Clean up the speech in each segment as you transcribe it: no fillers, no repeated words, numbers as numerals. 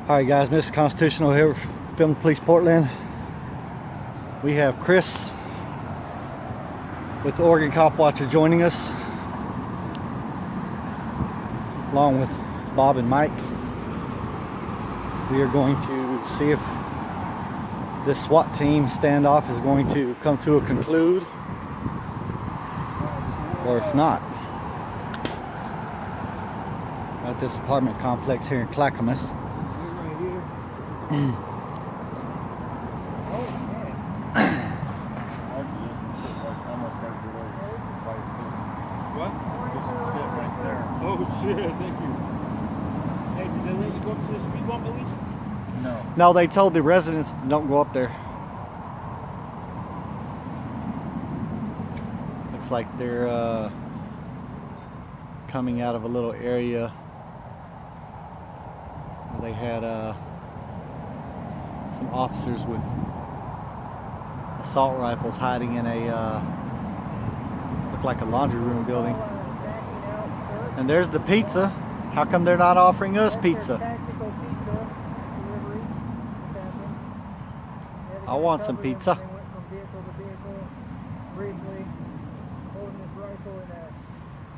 Alright guys, Mr. Constitutional here with Film Police Portland. We have Chris with the Oregon Cop Watcher joining us, along with Bob and Mike. We are going to see if this SWAT team standoff is going to come to a conclude, or if not. At this apartment complex here in Clackamas. What? There's some shit right there. Oh shit, thank you. Hey, did they let you go up to the speed bump at least? No. No, they told the residents don't go up there. Looks like they're coming out of a little area where they had some officers with assault rifles hiding in a looked like a laundry room building. And there's the pizza. How come they're not offering us pizza? I want some pizza.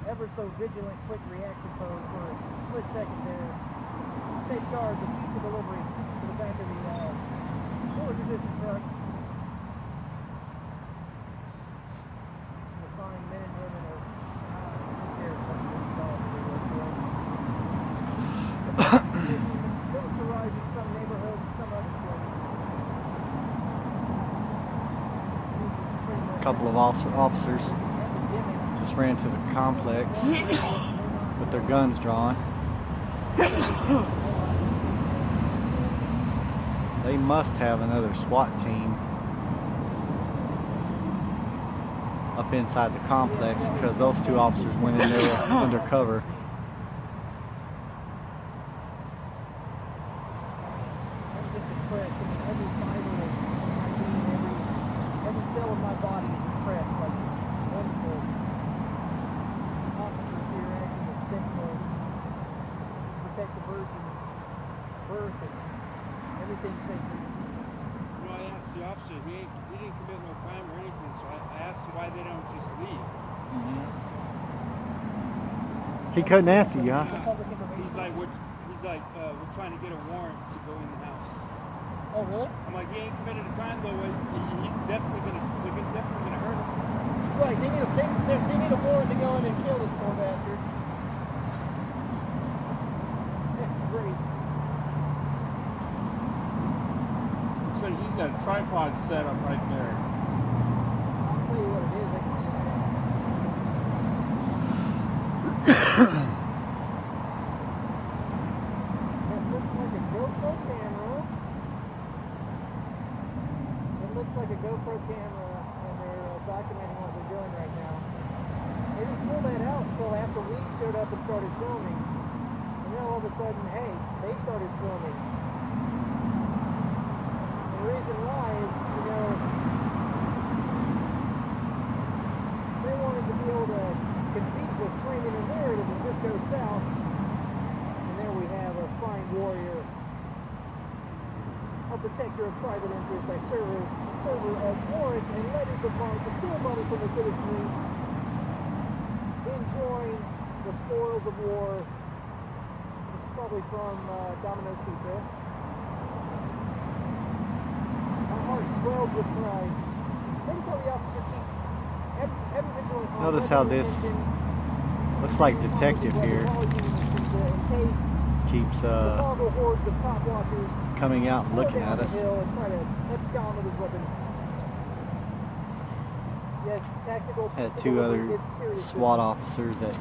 Ever so vigilant quick reaction pose for a split second there. Safeguard the pizza delivery to the back of the forward position truck. The fine men and women of militarizing some neighborhoods, some other places. A couple of officers just ran to the complex with their guns drawn. They must have another SWAT team up inside the complex, because those two officers went in there undercover. I'm just impressed. I mean, every fiber of my being, every cell of my body is impressed by these wonderful officers here acting as sentinels, protect the virgin birth and everything sacred. You know, I asked the officer, he didn't commit no crime or anything, so I asked him why they don't just leave. He couldn't answer you, huh? He's like, we're trying to get a warrant to go in the house. Oh, really? I'm like, he ain't committed a crime, though. He's definitely gonna hurt him. Right, they need a warrant to go in and kill this poor bastard. That's great. So he's got a tripod set up right there. I'll tell you what it is. It looks like a GoPro camera. It looks like a GoPro camera, and they're documenting what they're doing right now. They didn't pull that out until after we showed up and started filming. And then all of a sudden, hey, they started filming. The reason why is, they wanted to be able to compete with framing a narrative and just go south. And there we have a fine warrior, a protector of private interest, a server of warrants and letters of marque to steal money from the citizenry, enjoying the spoils of war. It's probably from Domino's Pizza. Swelled with pride. Notice how the officer keeps ever vigilant. Notice how this looks like detective here keeps coming out and looking at us. Had two other SWAT officers that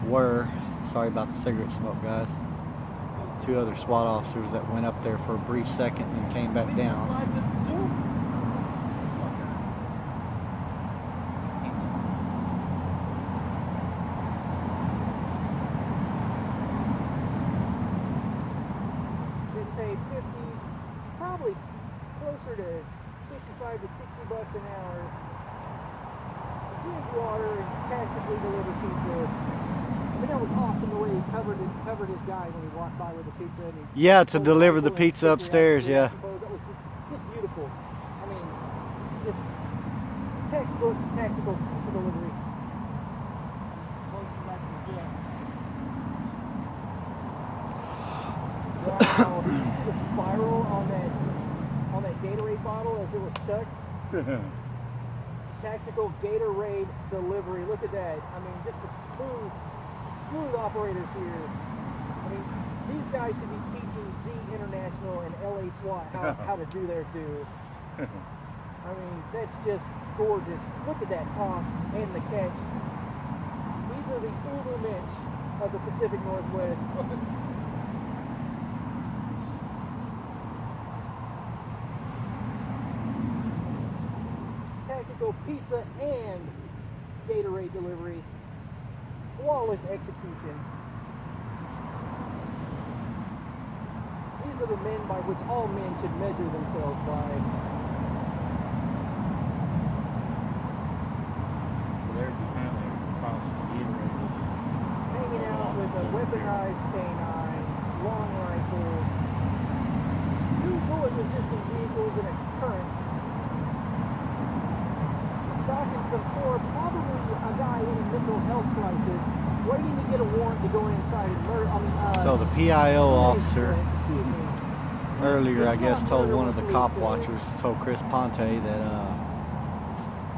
were, sorry about the cigarette smoke, guys. Two other SWAT officers that went up there for a brief second and came back down. Been paid 50, probably closer to 55 to 60 bucks an hour to drink water and tactically deliver pizza mean, that was awesome the way he covered his guy when he walked by with the pizza. And he Yeah, to pulled deliver the rifle and pizza quick upstairs, reaction yeah. pose. That was just beautiful. I mean, just textbook tactical pizza delivery. Close as I can get. Wow, did you see the spiral on that Gatorade bottle as it was chucked? Tactical Gatorade delivery. Look at that. I mean, just a smooth operators here. I mean, these guys should be teaching Z International and LA SWAT how to do their due. I mean, that's just gorgeous. Look at that toss and the catch. These are the Ubermensch of the Pacific Northwest. Tactical pizza and Gatorade delivery. Flawless execution. These are the men by which all men should measure themselves by. So they're behind there, tossing Gatorade with this. Hanging out with a weaponized canine, long rifles, 2 bullet-resistant vehicles, and a turret. Stalking some poor, probably a guy in a mental health crisis, waiting to get a warrant to go inside and murder. So the PIO officer Excuse me. earlier, I It's guess, not told murder one of the with cop police, watchers, told Chris Ponte, that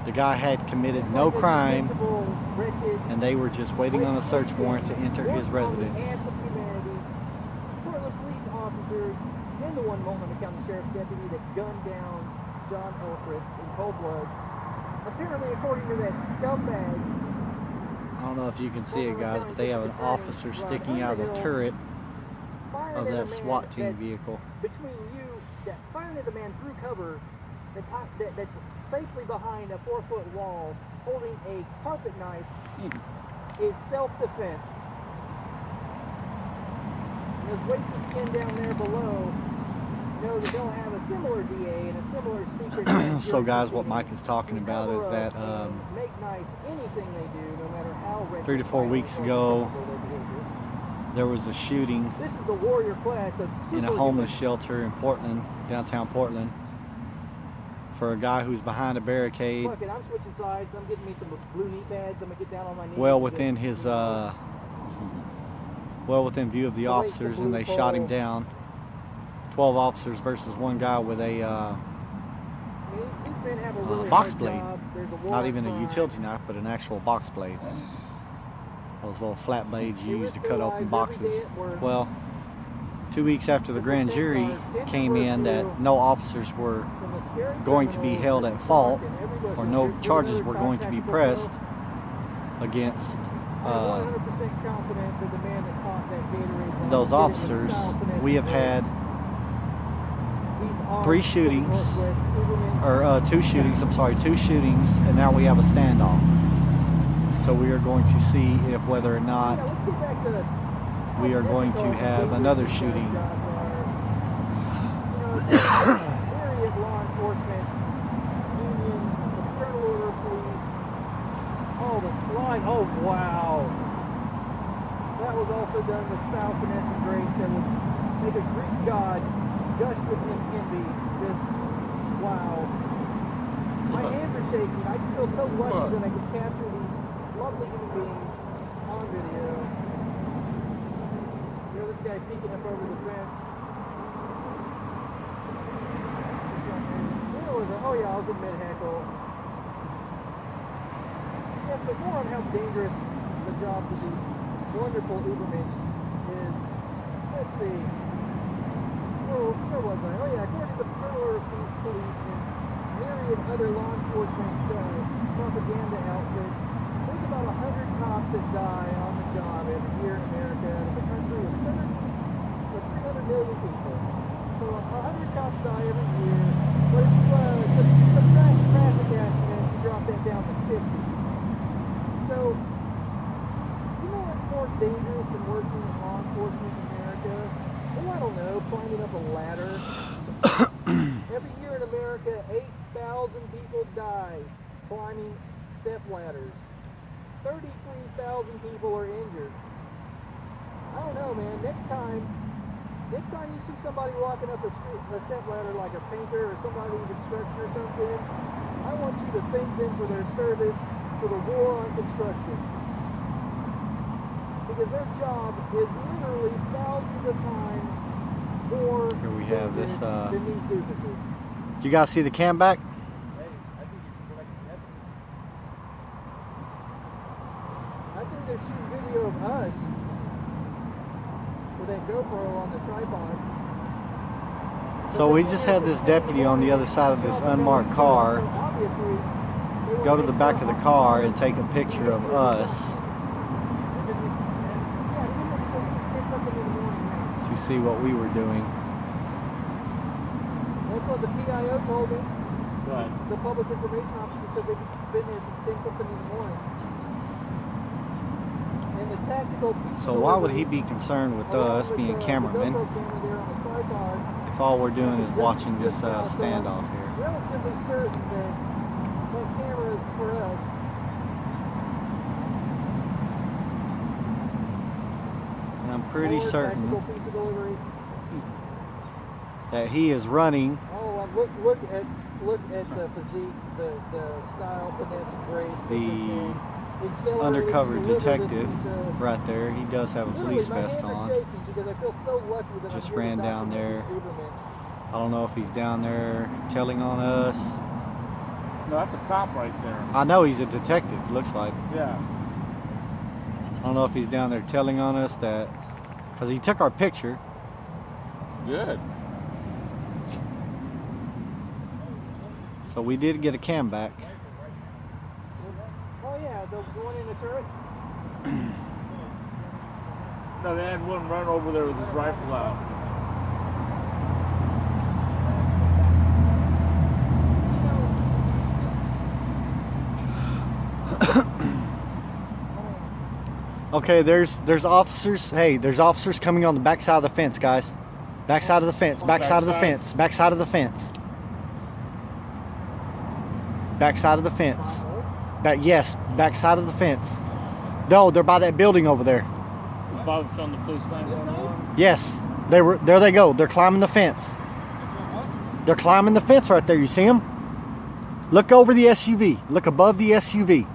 the guy had committed It's no like this crime, despicable, wretched, and they were just waiting on a search warrant to enter his works on the residence. ants of humanity. Portland police officers and the one Multnomah County Sheriff's deputy that gunned down John Elfritz in cold blood. Apparently, according to that scumbag, I don't know if you can see it, guys, but they have an officer sticking out of the turret of that SWAT team vehicle. Between you, firing at a man through cover that's safely behind a 4-foot wall, holding a carpet knife, is self-defense. There's wasted skin down there below. Know that they'll have a similar DA and a similar secret. So, guys, what Mike is talking about is that make nice anything they do, no matter how 3 to 4 weeks ago, there was a shooting this is the warrior class of in a homeless shelter in Portland, downtown Portland, for a guy who's behind a barricade, Fuck it, I'm switching sides. I'm getting me some blue knee pads. I'm gonna get down on my knees. well within his well within view of the officers, and they shot him down. 12 officers versus one guy with a These men have a really box hard blade. job. There's a war not on even a crime. utility knife, but an actual box blade. Those little flat blades you use to cut open boxes. Well, 2 weeks after the grand jury came in that no officers were From the scary going to be criminals held that at fault, stalk and every or bush, no here's charges another were top going to be tactical pressed kill. against I'm 100% confident that the man that caught that Gatorade bomb those did it with officers. style, finesse, We have and had These are 3 Pacific shootings, Northwest Ubermensch. or 2 shootings, I'm sorry, 2 shootings, and now we have a standoff. So we are going to see if whether or not Yeah, let's get back to we are going to difficult and have dangerous another these shooting. jobs are. Myriad law enforcement, union, the fraternal order of police. Oh, the slide. Oh, wow. That was also done with style, finesse, and grace that would make a Greek god gush with envy. Just, wow. My hands are shaking. I just feel so lucky that I could capture these lovely human beings on video. You know, this guy peeking up over the fence. Where was I? Oh yeah, I was in mid-heckle. Yes, but more on how dangerous the jobs of these wonderful Ubermensch is. Let's see. Where was I? Oh yeah, according to the fraternal order of police and myriad other law enforcement propaganda outfits, there's about 100 cops that die on the job every year in America, and in the country with 300 million people. So 100 cops die every year, but if you subtract traffic accidents, you drop that down to 50. So, you know what's more dangerous than working in law enforcement in America? Oh, I don't know, climbing up a ladder. Every year in America, 8,000 people die climbing step ladders. 33,000 people are injured. I don't know, man. Next time you see somebody walking up a step ladder like a painter or somebody in construction or something, I want you to thank them for their service for the war on construction. Because their job is literally thousands of times more Here we have this, than these doofuses. Do you guys see the cam back? Hey, I think it's collecting evidence. I think they're shooting video of us with that GoPro on the tripod. So we just had this deputy on the other side of this unmarked car So obviously, they go to wanna the make back of sure the car and take a picture of us to see what we were doing. That's what the PIO told me. Right. The public information officer said they've been there since 10 something in the morning. And the tactical pizza So why would he delivery, be concerned with along us with being the cameramen GoPro camera there on the tripod, if all we're doing is just- watching this just now, so standoff here? Relatively certain that that camera is for us. And I'm pretty Or certain tactical pizza delivery. that he is running Oh, look at the physique, the style, finesse, and grace. that the this man accelerated undercover to deliver this detective pizza. right there. He does have a Literally, police my vest hands are on. shaking because I feel so lucky that Just I'm here to ran down document there. this Ubermensch. I don't know if he's down there telling on us. No, that's a cop right there. I know he's a detective, looks like. Yeah. I don't know if he's down there telling on us that, because he took our picture. Good. So we did get a cam back. Oh yeah, the one in the turret. No, they had one run over there with his rifle out. Okay, there's officers. Hey, there's officers coming on the back side of the fence, guys. Back side of the fence. Back side of the fence. Back side of the fence. Back side of the fence. Yes, back side of the fence. No, they're by that building over there. Is Bob from the police 911? Yes, there they go. They're climbing the fence. They're climbing the fence right there. You see them? Look over the SUV. Look above the SUV.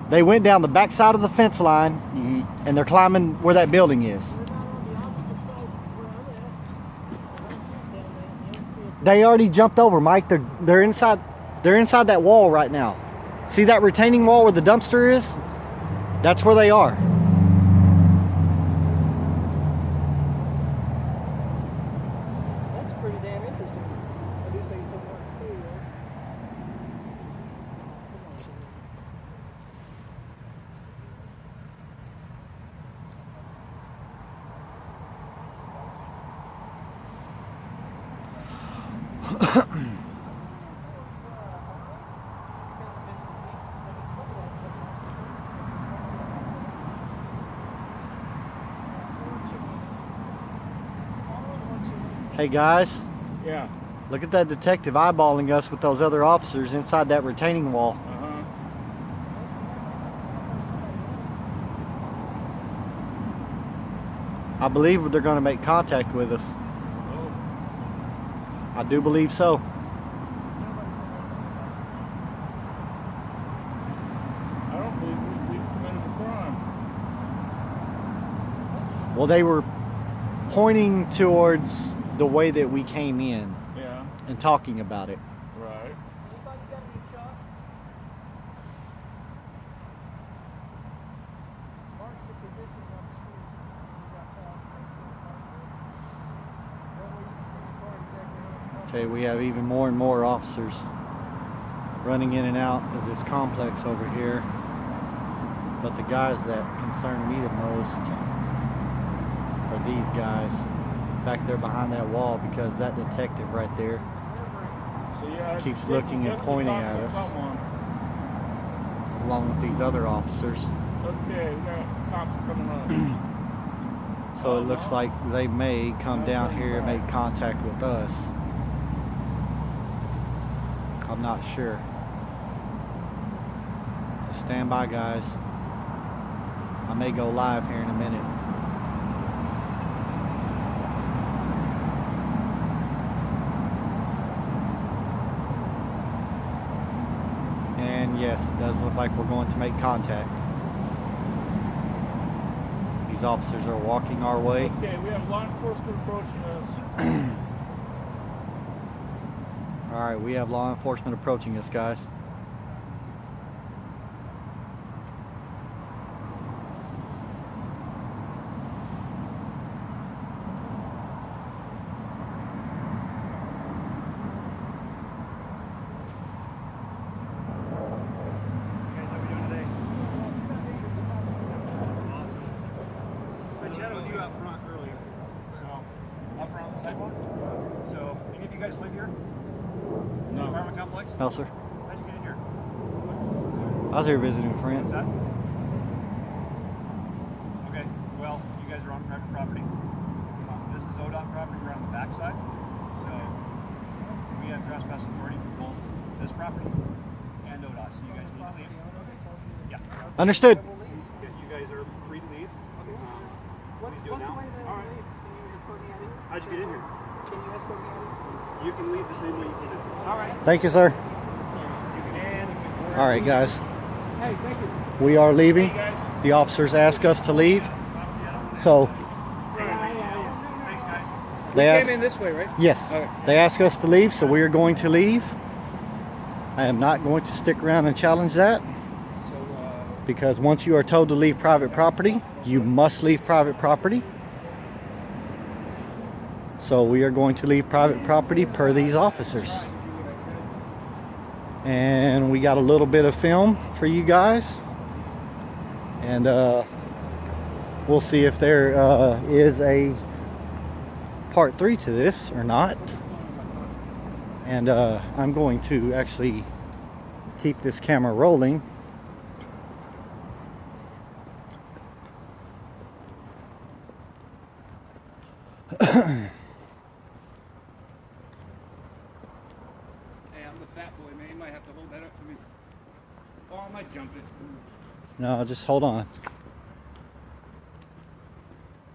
They went down the back side of the fence line, and they're climbing where that building is. They already jumped over, Mike. They're inside. They're inside that wall right now. See that retaining wall where the dumpster is? That's where they are. That's pretty damn interesting. I do say so much to see there. Hey guys, Yeah. look at that detective eyeballing us with those other officers inside that retaining wall. Uh-huh. I believe they're going to make contact with us. Oh. I do believe so. I don't believe we've committed a crime. Well, they were pointing towards the way that we came in Yeah. and talking about it. Right. Anybody got any shot? Mark the position on the screen. You got shot. Okay, we have even more and more officers running in and out of this complex over here. But the guys that concern me the most are these guys back there behind that wall, because that detective right there So yeah, Keeps Jake- looking and Jake pointing talking at to us. Someone. along with these other officers. Okay, we got cops coming up. So it looks like they may come down here and make contact with us. I'm not sure. Just stand by, guys. I may go live here in a minute. yes, it does look like we're going to make contact. These officers are walking our way. Okay, we have law enforcement approaching us. Alright, we have law enforcement approaching us, guys. I chatted with you out front earlier. So, out front on the sidewalk. So, any of you guys live here? No. Apartment complex? No, sir. How'd you get in here? I was here visiting a friend. What's that? Okay, well, you guys are on private property. This is ODOT property. We're on the back side. So, we have trespass authority for both this property and ODOT. So, you guys need to leave. Yeah. Understood. You guys are free to leave. What's the way to leave? Can you escort me out of here? How'd you get in here? Can you escort me out of here? You can leave the same way you came in. All right. Thank you, sir. And Alright, guys. Hey, thank you. We are leaving. The officers asked us to leave. So, thanks, guys. they Came asked, in this way, right? yes, Okay. they asked us to leave, so we are going to leave. I am not going to stick around and challenge that, because once you are told to leave private property, you must leave private property. So we are going to leave private property per these officers. And we got a little bit of film for you guys. And we'll see if there is a part 3 to this or not. And I'm going to actually keep this camera rolling. Hey, I'm the fat boy, man. You might have to hold that up for me. Or I might jump it. No, just hold on.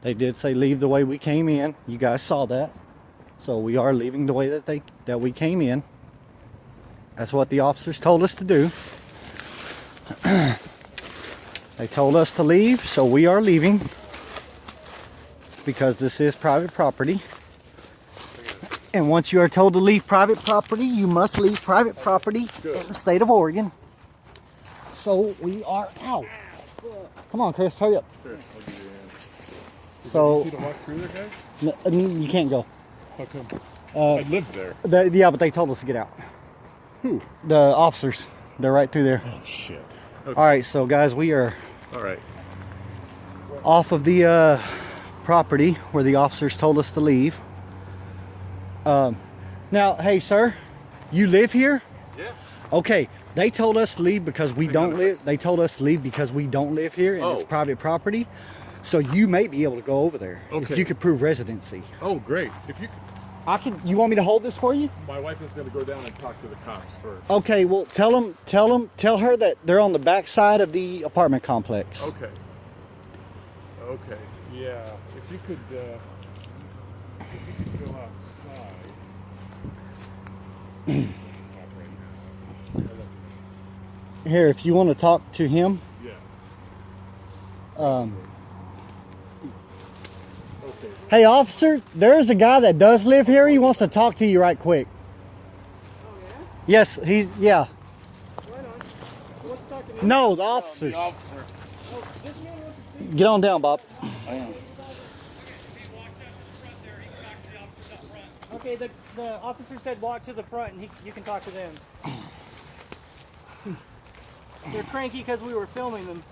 They did say leave the way we came in. You guys saw that. So we are leaving the way that we came in. That's what the officers told us to do. They told us to leave, so we are leaving. Because this is private property. And once you are told to leave private property, you must leave private property in the state of Oregon. So we are out. Come on, Chris, hurry up. Sure, I'll give you a hand. So Is it easy to walk through there, guys? you can't go. How come? Uh, I lived there. yeah, but they told us to get out. Who? The officers. They're right through there. Oh, shit. Okay. All right, so guys, we are All right. off of the property where the officers told us to leave. Now, hey, sir, you live here? Yeah. Okay, they told us to leave because we don't live. They told us to leave because we don't live here and it's Oh. private property. So you may be able to go over there if Okay. you could prove residency. Oh, great. If you, I can. You want me to hold this for you? my wife is going to go down and talk to the cops first. Okay. Well, tell her that they're on the back side of the apartment complex. Okay. Okay. Yeah. If you could go outside. Not right now. Here, if you want to talk to him. Yeah. Um, Okay. hey, officer, there's a guy that does live here. He wants to talk to you right quick. Oh, yeah? Yes, yeah. Right on. What's talking to you? No, the officers. Oh, this man wants to see. Get on down, Bob. Okay, the officer said walk to the front and you can talk to them. They're cranky because we were filming them.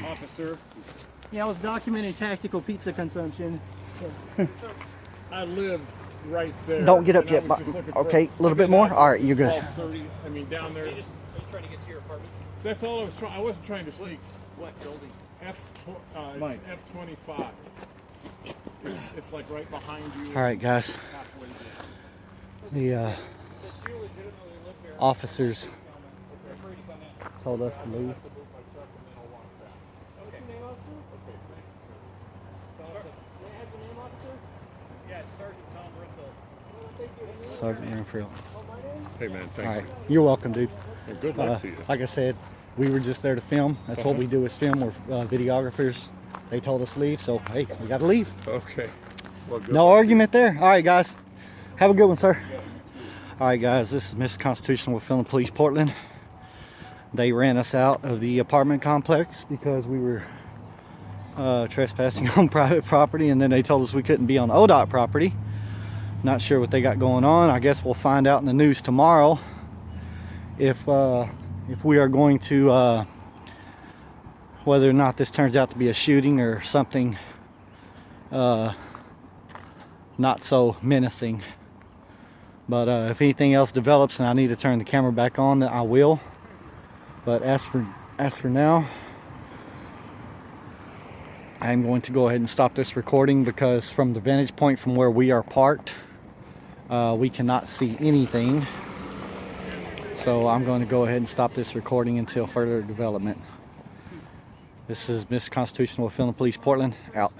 Officer, Yeah, I was documenting tactical pizza consumption. I live right there. Don't get up and I yet, was Bob. just looking for- Okay, a little I've bit been more? out All right, since you're good. 12:30. I mean, down there. Are you trying to get to your apartment? That's all I was trying. I wasn't trying to sneak. What building? It's F25. It's like right behind you. All right, guys. Halfway down. The You legitimately live here. officers Feel free to come in. told us to leave. What's your name, officer? May I have your name, officer? Yeah, it's Sergeant Tom Riffel. Thank you. Sergeant Renfield. Oh, my name? Hey man, All thank right. you. You're welcome, dude. And good luck to you. Like I said, we were just there to film. That's what we do is film. We're videographers. They told us to leave, so hey, we got to leave. Okay. Well, good No luck to argument there. All right, guys. Have a good one, sir. All right, guys. This is Mr. Constitutional with Film Police Portland. They ran us out of the apartment complex because we were trespassing on private property, and then they told us we couldn't be on ODOT property. Not sure what they got going on. I guess we'll find out in the news tomorrow if we are going to whether or not this turns out to be a shooting or something not so menacing. But if anything else develops and I need to turn the camera back on, then I will. But as for now, I'm going to go ahead and stop this recording because from the vantage point from where we are parked, we cannot see anything. So I'm going to go ahead and stop this recording until further development. This is Mr. Constitutional with Film Police Portland, out.